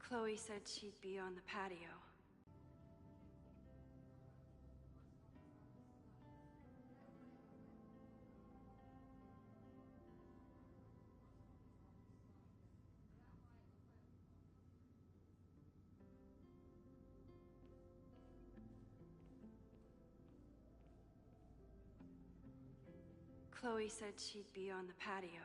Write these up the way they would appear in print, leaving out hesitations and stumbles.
Chloe said she'd be on the patio. Chloe said she'd be on the patio.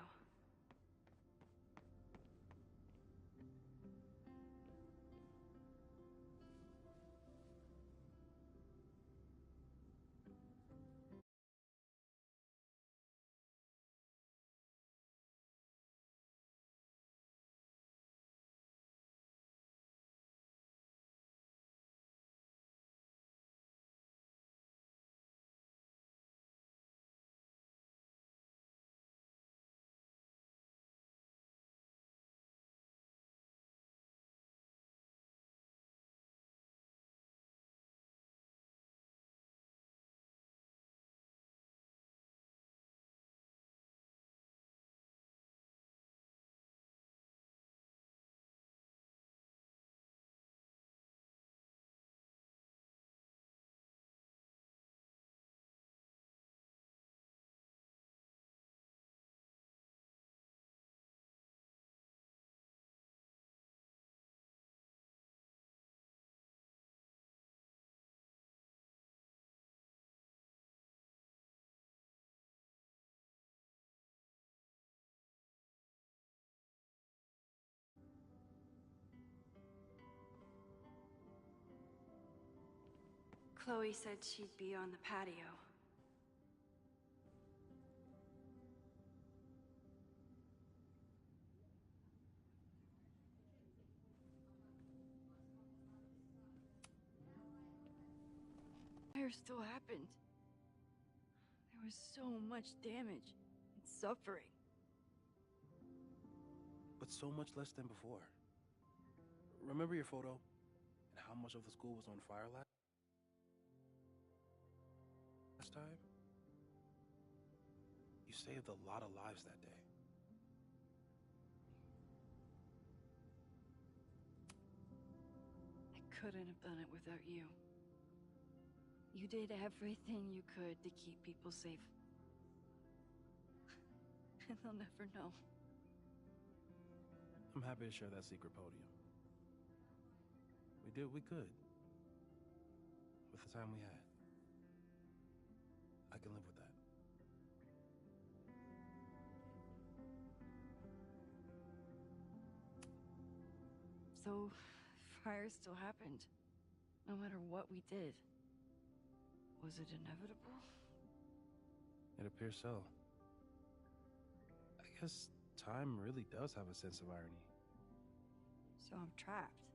Chloe said she'd be on the patio. Fire still happened. There was so much damage and suffering. But so much less than before. Remember your photo? And how much of the school was on fire last time? You saved a lot of lives that day. I couldn't have done it without you. You did everything you could to keep people safe. And they'll never know. I'm happy to share that secret podium. We did what we could. With the time we had. I can live with that. So, fire still happened. No matter what we did. Was it inevitable? It appears so. I guess time really does have a sense of irony. So I'm trapped.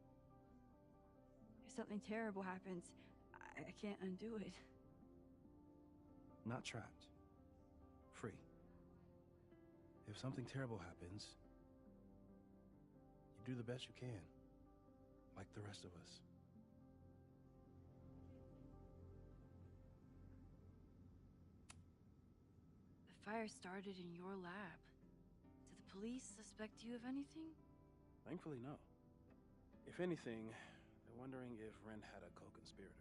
If something terrible happens, I can't undo it. Not trapped. Free. If something terrible happens, you do the best you can. Like the rest of us. The fire started in your lab. Did the police suspect you of anything? Thankfully, no. If anything, they're wondering if Ren had a co-conspirator.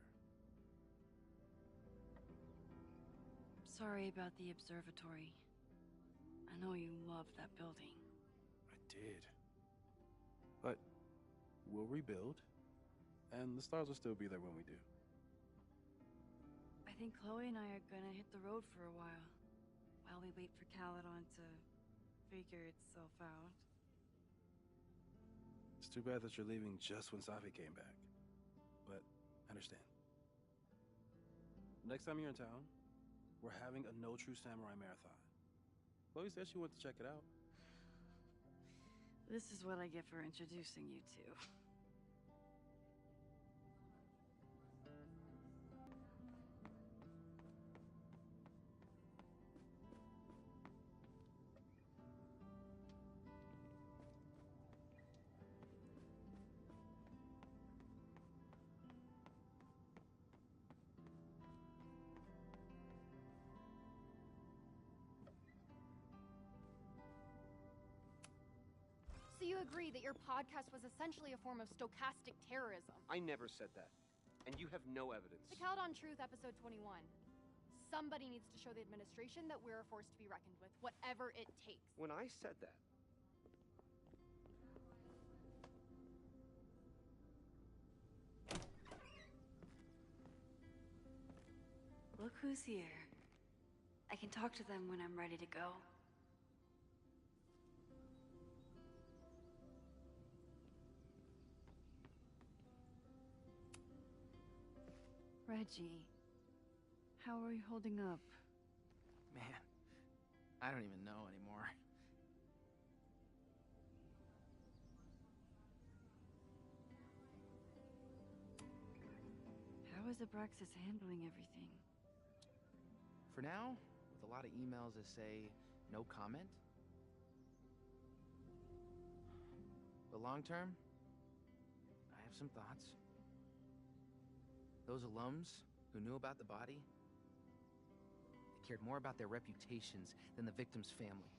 Sorry about the observatory. I know you loved that building. I did. But we'll rebuild, and the stars will still be there when we do. I think Chloe and I are gonna hit the road for a while we wait for Caledon to figure itself out. It's too bad that you're leaving just when Safi came back. But I understand. Next time you're in town, we're having a No True Samurai marathon. Chloe said she wanted to check it out. This is what I get for introducing you to. So you agree that your podcast was essentially a form of stochastic terrorism? I never said that. And you have no evidence. The Caledon Truth, episode 21. Somebody needs to show the administration that we're a force to be reckoned with, whatever it takes. When I said that, Look who's here. I can talk to them when I'm ready to go. Reggie, how are you holding up? Man, I don't even know anymore. How is Abraxas handling everything? For now, with a lot of emails that say no comment. But long term, I have some thoughts. Those alums who knew about the body, they cared more about their reputations than the victim's family.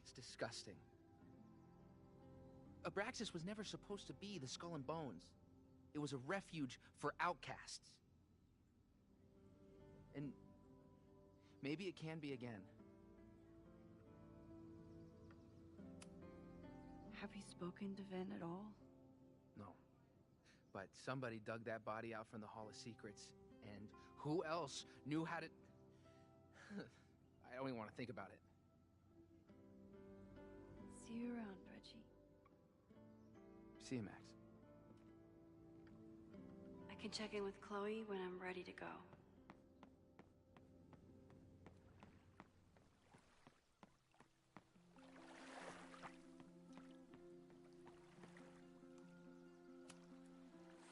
It's disgusting. Abraxas was never supposed to be the Skull and Bones. It was a refuge for outcasts. And maybe it can be again. Have you spoken to Ven at all? No. But somebody dug that body out from the Hall of Secrets, and who else knew how to... I don't even want to think about it. See you around, Reggie. See you, Max. I can check in with Chloe when I'm ready to go.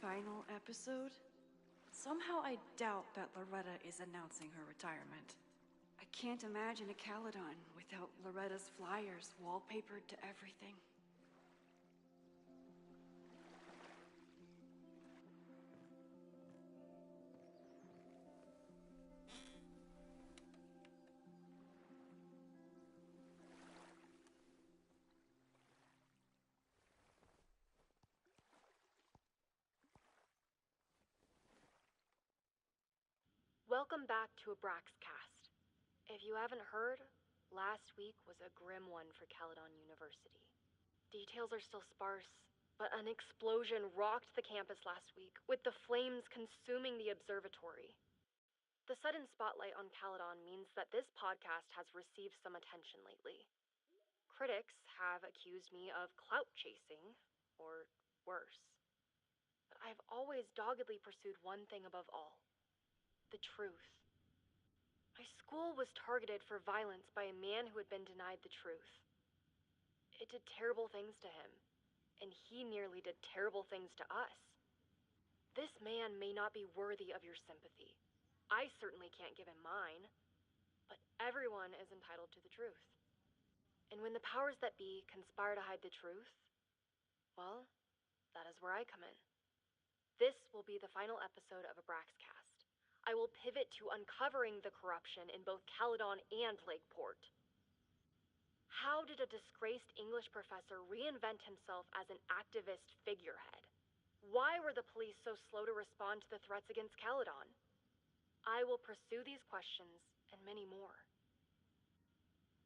Final episode? Somehow I doubt that Loretta is announcing her retirement. I can't imagine a Caledon without Loretta's flyers wallpapered to everything. Welcome back to Abraxcast. If you haven't heard, last week was a grim one for Caledon University. Details are still sparse, but an explosion rocked the campus last week, with the flames consuming the observatory. The sudden spotlight on Caledon means that this podcast has received some attention lately. Critics have accused me of clout chasing, or worse. But I've always doggedly pursued one thing above all. The truth. My school was targeted for violence by a man who had been denied the truth. It did terrible things to him, and he nearly did terrible things to us. This man may not be worthy of your sympathy. I certainly can't give him mine, but everyone is entitled to the truth. And when the powers that be conspire to hide the truth, well, that is where I come in. This will be the final episode of Abraxcast. I will pivot to uncovering the corruption in both Caledon and Lakeport. How did a disgraced English professor reinvent himself as an activist figurehead? Why were the police so slow to respond to the threats against Caledon? I will pursue these questions and many more.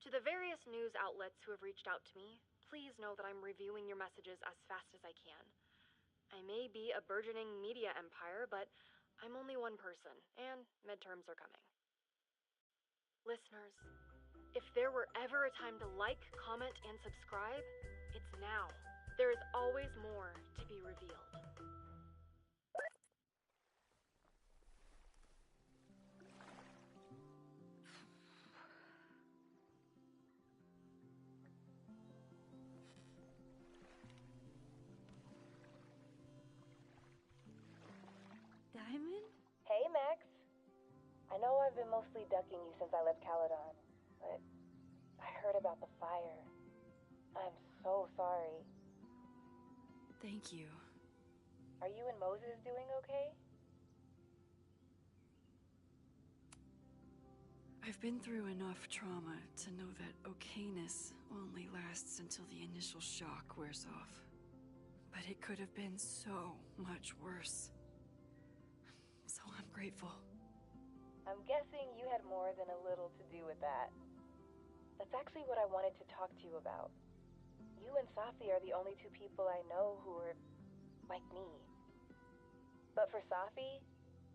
To the various news outlets who have reached out to me, please know that I'm reviewing your messages as fast as I can. I may be a burgeoning media empire, but I'm only one person, and midterms are coming. Listeners, if there were ever a time to like, comment, and subscribe, it's now. There is always more to be revealed. Diamond? Hey, Max. I know I've been mostly ducking you since I left Caledon, but I heard about the fire. I'm so sorry. Thank you. Are you and Moses doing okay? I've been through enough trauma to know that okayness only lasts until the initial shock wears off. But it could have been so much worse. So I'm grateful. I'm guessing you had more than a little to do with that. That's actually what I wanted to talk to you about. You and Safi are the only two people I know who are like me. But for Safi,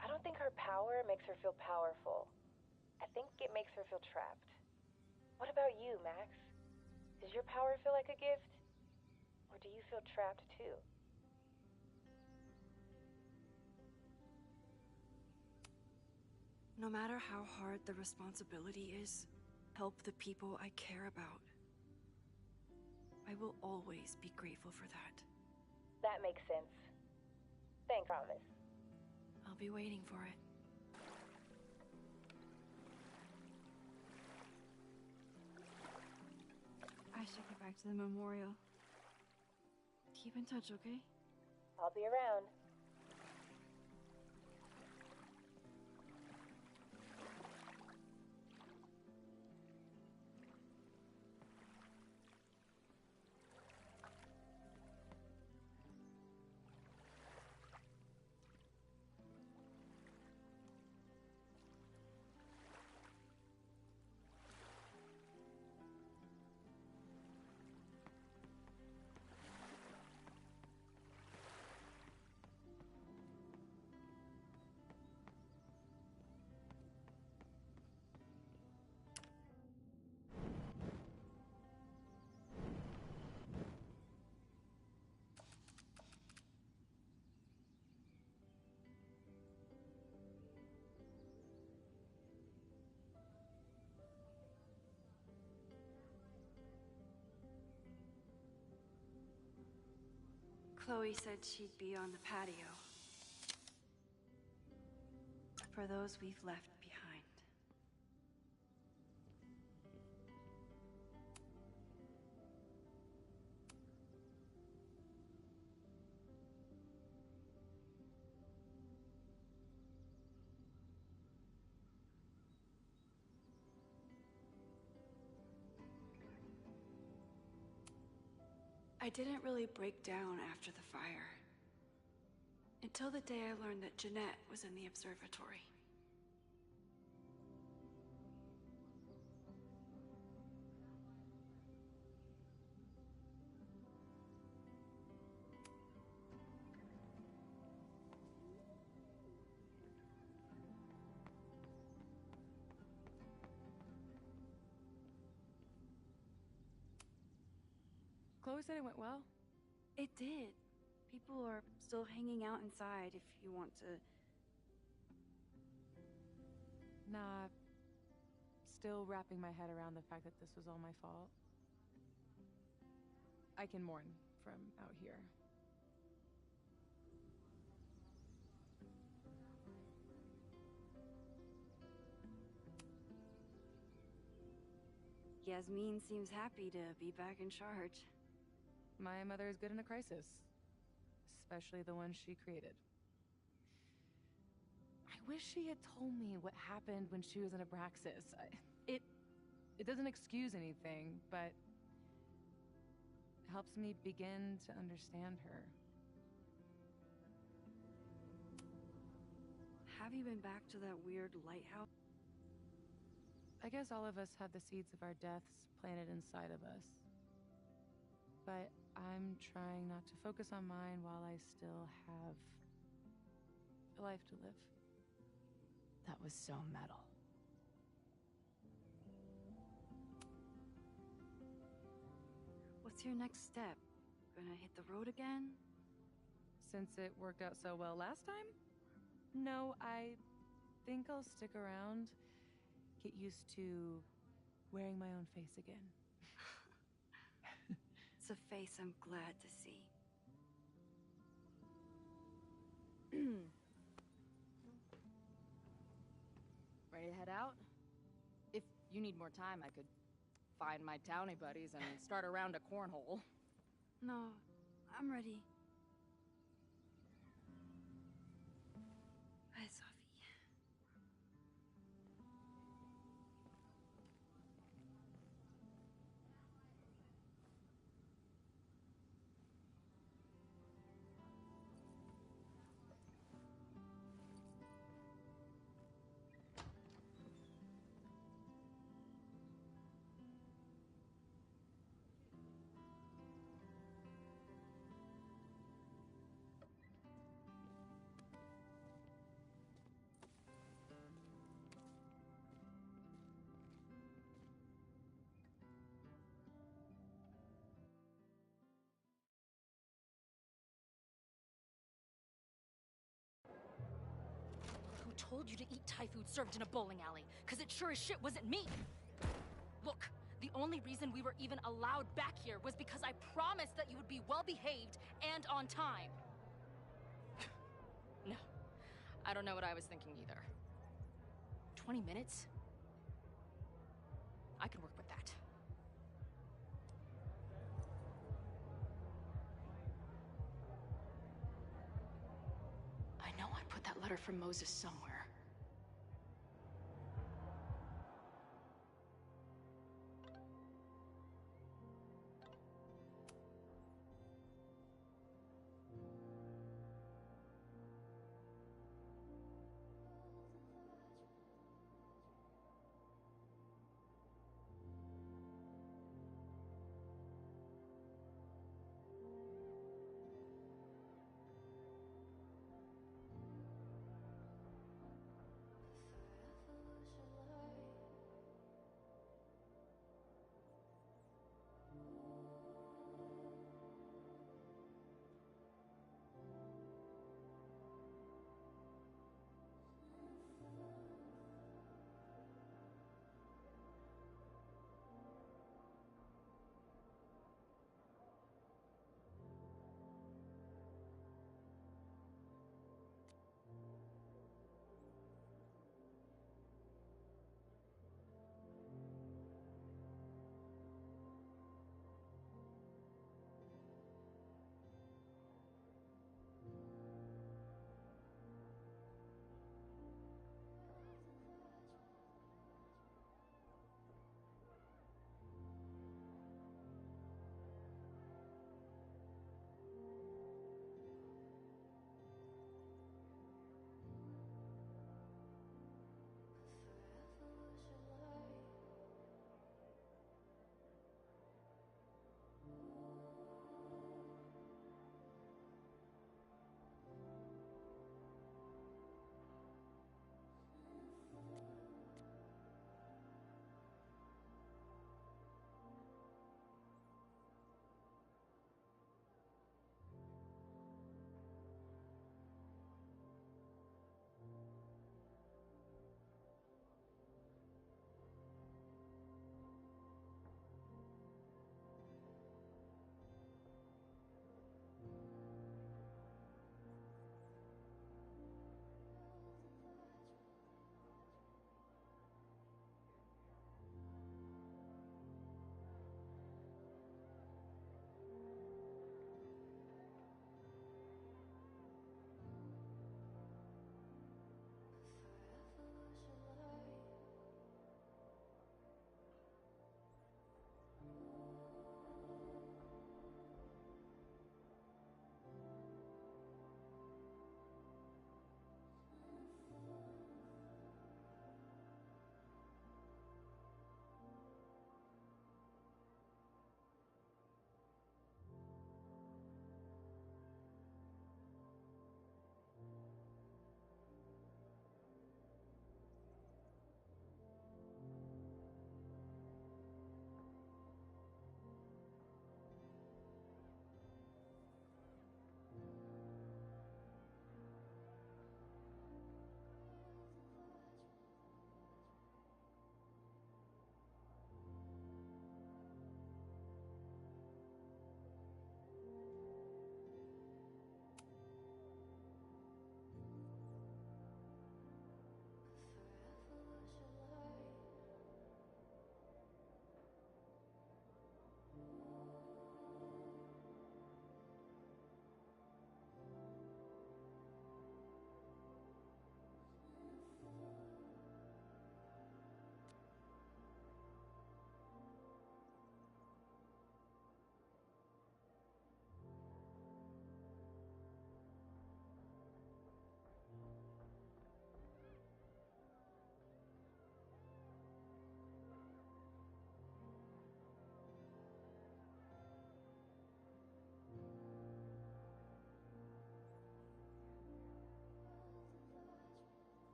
I don't think her power makes her feel powerful. I think it makes her feel trapped. What about you, Max? Does your power feel like a gift? Or do you feel trapped too? No matter how hard the responsibility is, help the people I care about. I will always be grateful for that. That makes sense. Thanks, promise. I'll be waiting for it. I should get back to the memorial. Keep in touch, okay? I'll be around. Chloe said she'd be on the patio. For those we've left behind. I didn't really break down after the fire. Until the day I learned that Jeanette was in the observatory. Chloe said it went well. It did. People are still hanging out inside if you want to. Nah, still wrapping my head around the fact that this was all my fault. I can mourn from out here. Yasmin seems happy to be back in charge. My mother is good in a crisis, especially the one she created. I wish she had told me what happened when she was in Abraxas. It doesn't excuse anything, but helps me begin to understand her. Have you been back to that weird lighthouse? I guess all of us have the seeds of our deaths planted inside of us. But I'm trying not to focus on mine while I still have a life to live. That was so metal. What's your next step? Gonna hit the road again? Since it worked out so well last time? No, I think I'll stick around, get used to wearing my own face again. It's a face I'm glad to see. Ready to head out? If you need more time, I could find my townie buddies and start a round of cornhole. No, I'm ready. Hi, Safi. told you to eat Thai food served in a bowling alley, because it sure as shit wasn't me. Look, the only reason we were even allowed back here was because I promised that you would be well-behaved and on time. No, I don't know what I was thinking either. 20 minutes? I could work with that. I know I put that letter from Moses somewhere.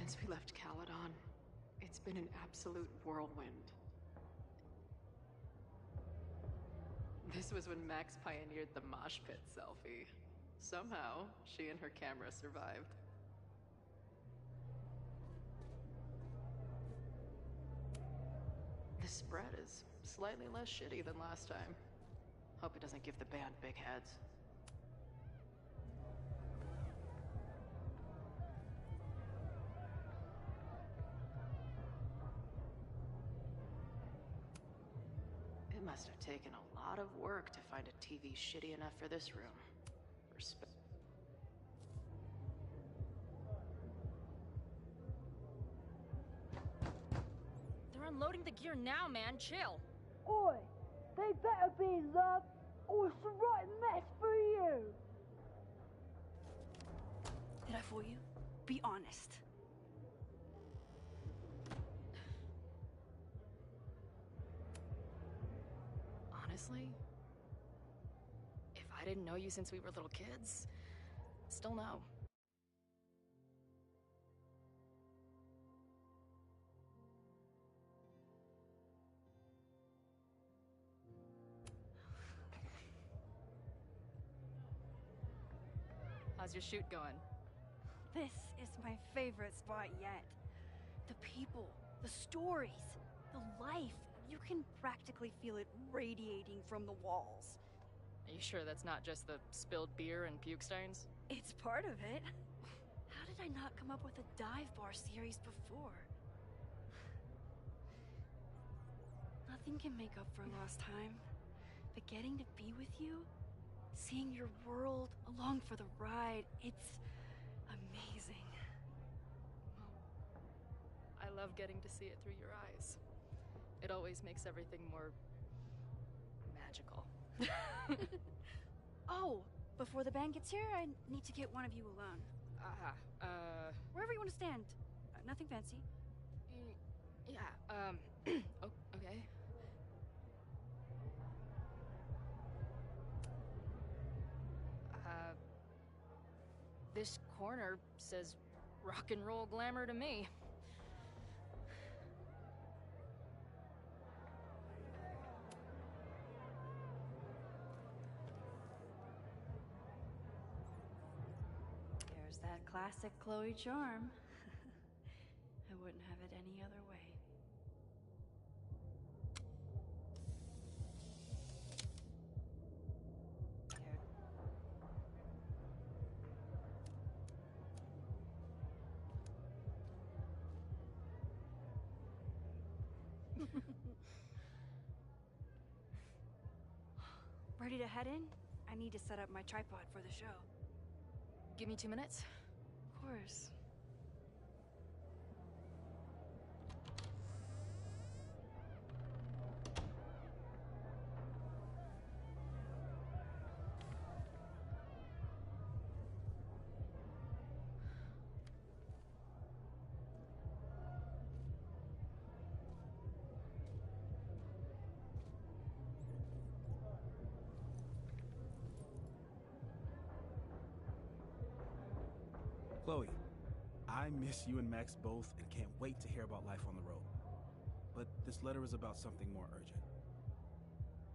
Since we left Caledon, it's been an absolute whirlwind. This was when Max pioneered the mosh pit selfie. Somehow, she and her camera survived. The spread is slightly less shitty than last time. Hope it doesn't give the band big heads. It must have taken a lot of work to find a TV shitty enough for this room. Respect. They're unloading the gear now, man. Chill. Oi! They better be in love, or it's the right mess for you! Did I fool you? Be honest. Honestly, if I didn't know you since we were little kids, still no. How's your shoot going? This is my favorite spot yet. The people, the stories, the life. You can practically feel it radiating from the walls. Are you sure that's not just the spilled beer and puke stains? It's part of it. How did I not come up with a dive bar series before? Nothing can make up for lost time, but getting to be with you, seeing your world along for the ride, it's amazing. I love getting to see it through your eyes. It always makes everything more magical. Oh, before the band gets here, I need to get one of you alone. Wherever you want to stand. Nothing fancy. Yeah, okay. This corner says rock and roll glamour to me. There's that classic Chloe charm. I wouldn't have it any other way. Ready to head in? I need to set up my tripod for the show. Give me 2 minutes. Of course. Chloe, I miss you and Max both and can't wait to hear about life on the road. But this letter is about something more urgent.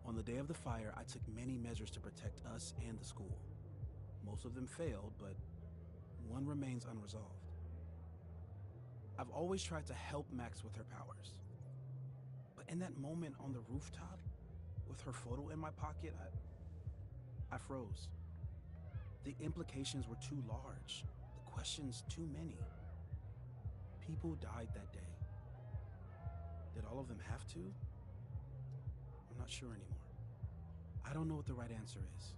On the day of the fire, I took many measures to protect us and the school. Most of them failed, but one remains unresolved. I've always tried to help Max with her powers. But in that moment on the rooftop, with her photo in my pocket, I froze. The implications were too large. Questions too many. People died that day. Did all of them have to? I'm not sure anymore. I don't know what the right answer is.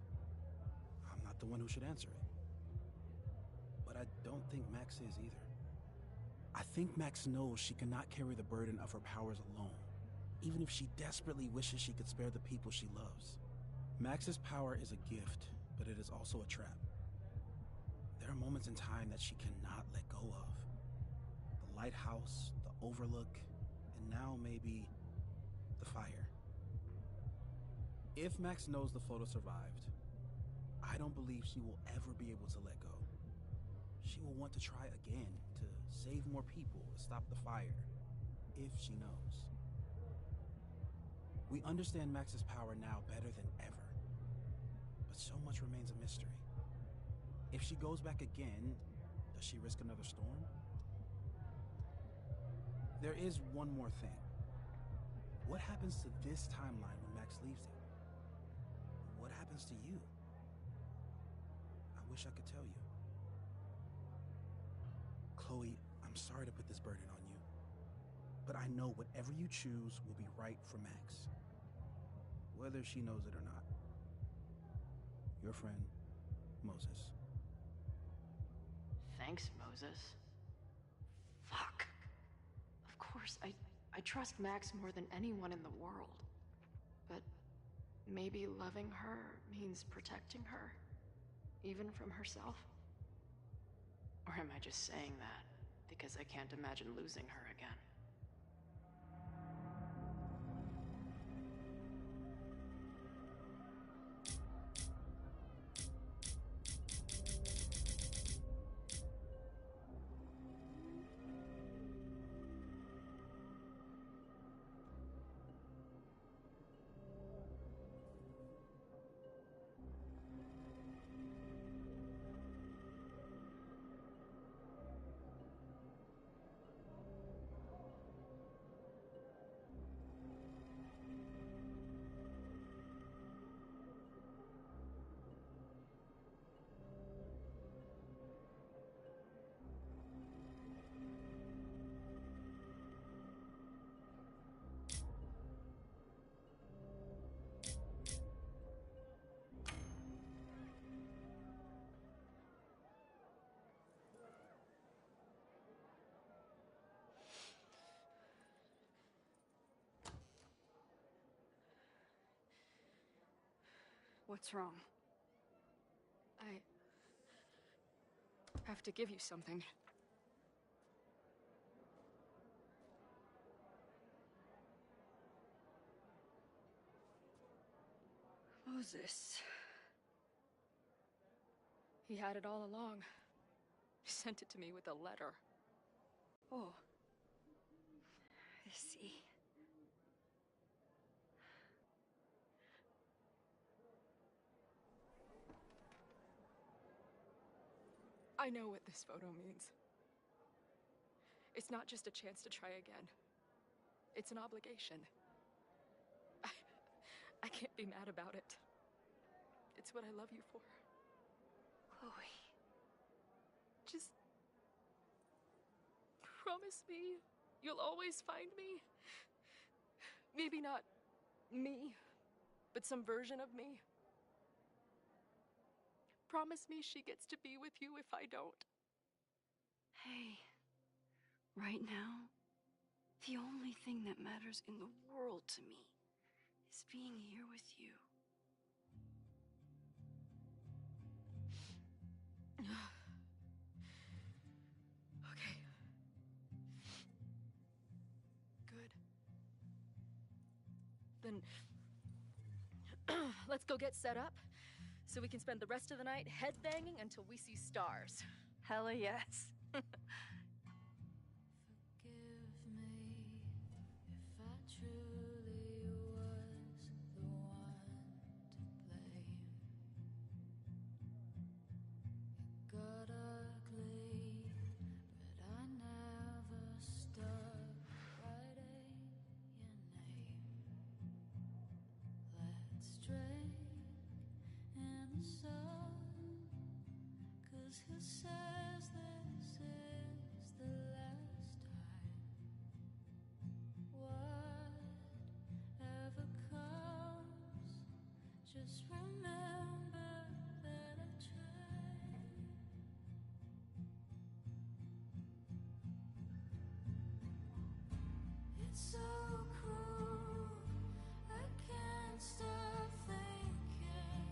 I'm not the one who should answer it. But I don't think Max is either. I think Max knows she cannot carry the burden of her powers alone, even if she desperately wishes she could spare the people she loves. Max's power is a gift, but it is also a trap. There are moments in time that she cannot let go of. The lighthouse, the overlook, and now maybe the fire. If Max knows the photo survived, I don't believe she will ever be able to let go. She will want to try again, to save more people, stop the fire, if she knows. We understand Max's power now better than ever, but so much remains a mystery. If she goes back again, does she risk another storm? There is one more thing. What happens to this timeline when Max leaves it? What happens to you? I wish I could tell you. Chloe, I'm sorry to put this burden on you, but I know whatever you choose will be right for Max, whether she knows it or not. Your friend, Moses. Thanks, Moses. Fuck. Of course, I trust Max more than anyone in the world. But maybe loving her means protecting her, even from herself? Or am I just saying that because I can't imagine losing her again? What's wrong? I have to give you something. Moses. He had it all along. He sent it to me with a letter. Oh. I see. I know what this photo means. It's not just a chance to try again. It's an obligation. I can't be mad about it. It's what I love you for. Chloe. Just promise me you'll always find me. Maybe not me, but some version of me. Promise me she gets to be with you if I don't. Hey, right now, the only thing that matters in the world to me is being here with you. Okay. Good. Then let's go get set up so we can spend the rest of the night headbanging until we see stars. Hella yes. Forgive me if I truly was the one to blame. It got ugly, but I never stopped writing your name. Let's drink in the sun, 'cause who says this is the last time? Whatever comes, just remember that I tried. It's so cruel, I can't stop thinking,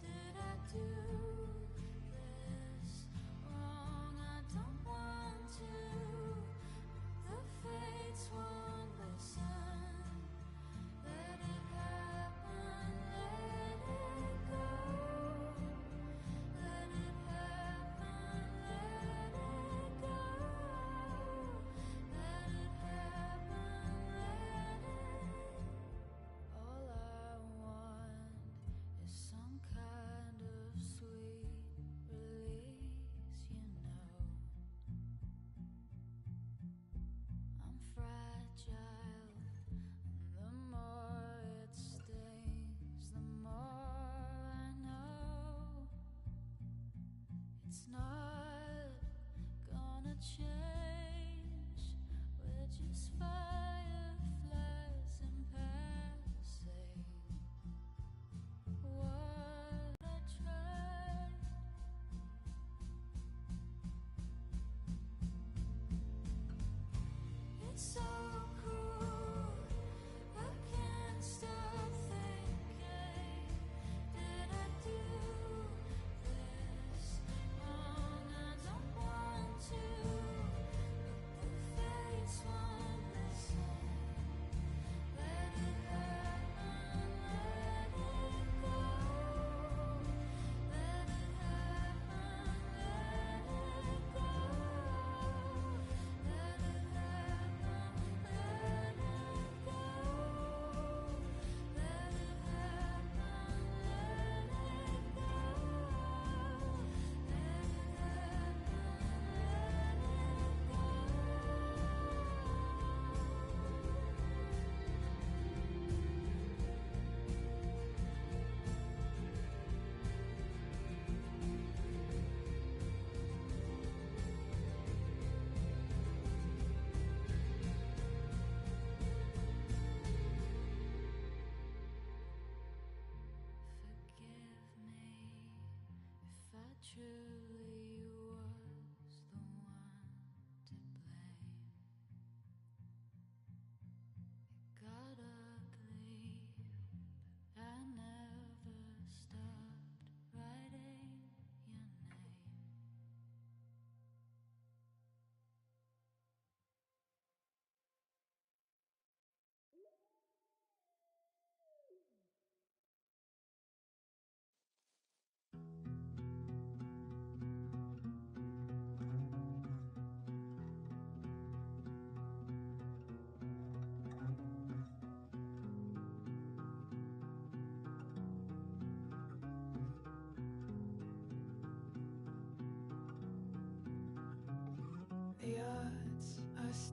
did I do this wrong? I don't want to, but the fates won't listen. Let it happen, let it go. Let it happen, let it go.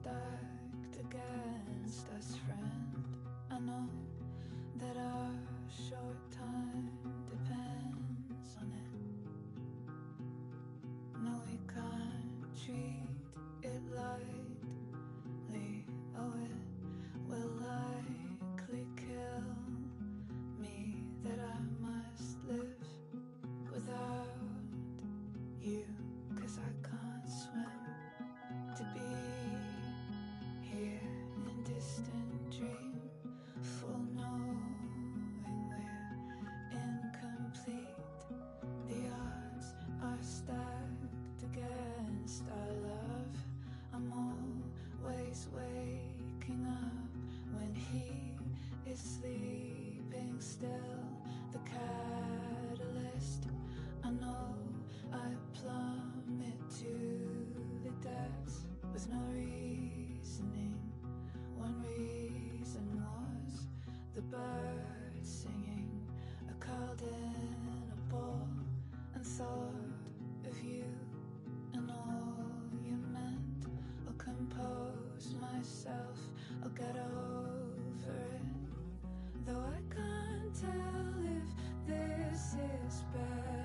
stacked against us, friend. I know that our short time depends on it. No, we can't treat it lightly. Oh, it will likely kill me that I must live without you, 'cause I can't swim. To be here in distant dream, full knowing we're incomplete. The odds are stacked against our love. I'm always waking up when he is sleeping still. The catalyst, I know I plummet to the depths with no reasoning. One reason was the birds singing. I curled in a ball and thought of you and all you meant. I'll compose myself, I'll get over it. Though I can't tell if this is better.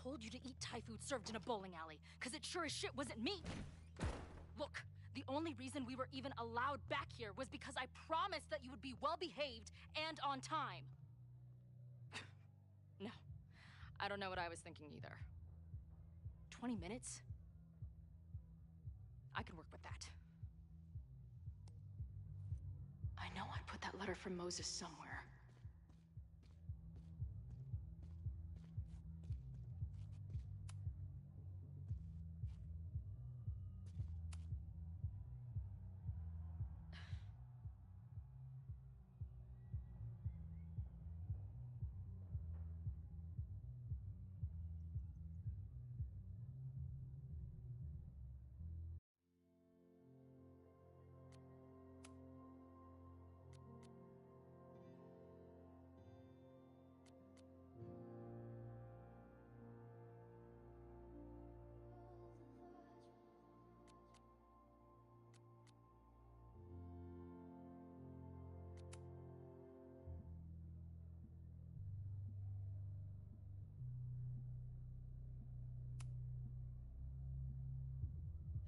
Told you to eat Thai food served in a bowling alley, because it sure as shit wasn't me. Look, the only reason we were even allowed back here was because I promised that you would be well-behaved and on time. No, I don't know what I was thinking either. 20 minutes? I can work with that. I know I put that letter from Moses somewhere.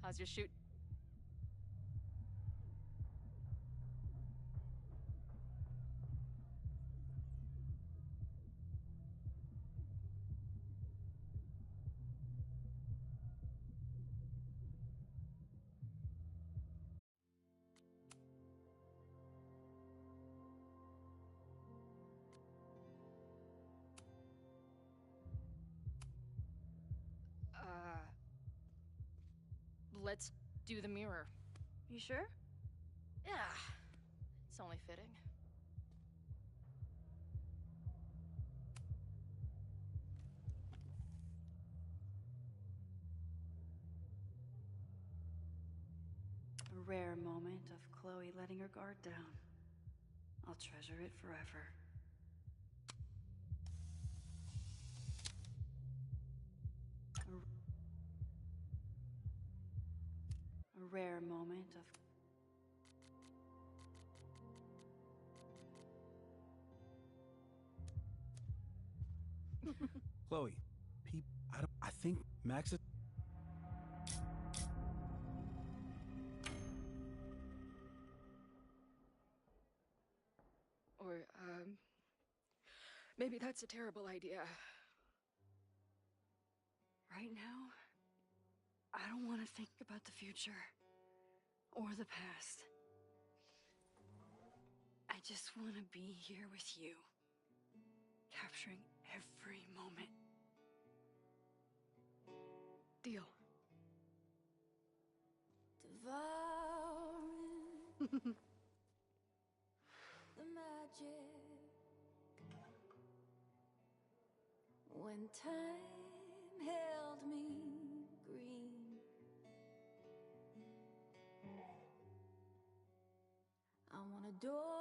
How's your shoot? Let's do the mirror. You sure? Yeah. It's only fitting. A rare moment of Chloe letting her guard down. I'll treasure it forever. A rare moment of... Chloe, I think Max is... Or, maybe that's a terrible idea. Right now, I don't want to think about the future or the past. I just want to be here with you, capturing every moment. Deal. Devouring the magic when time held me green. I wanna adore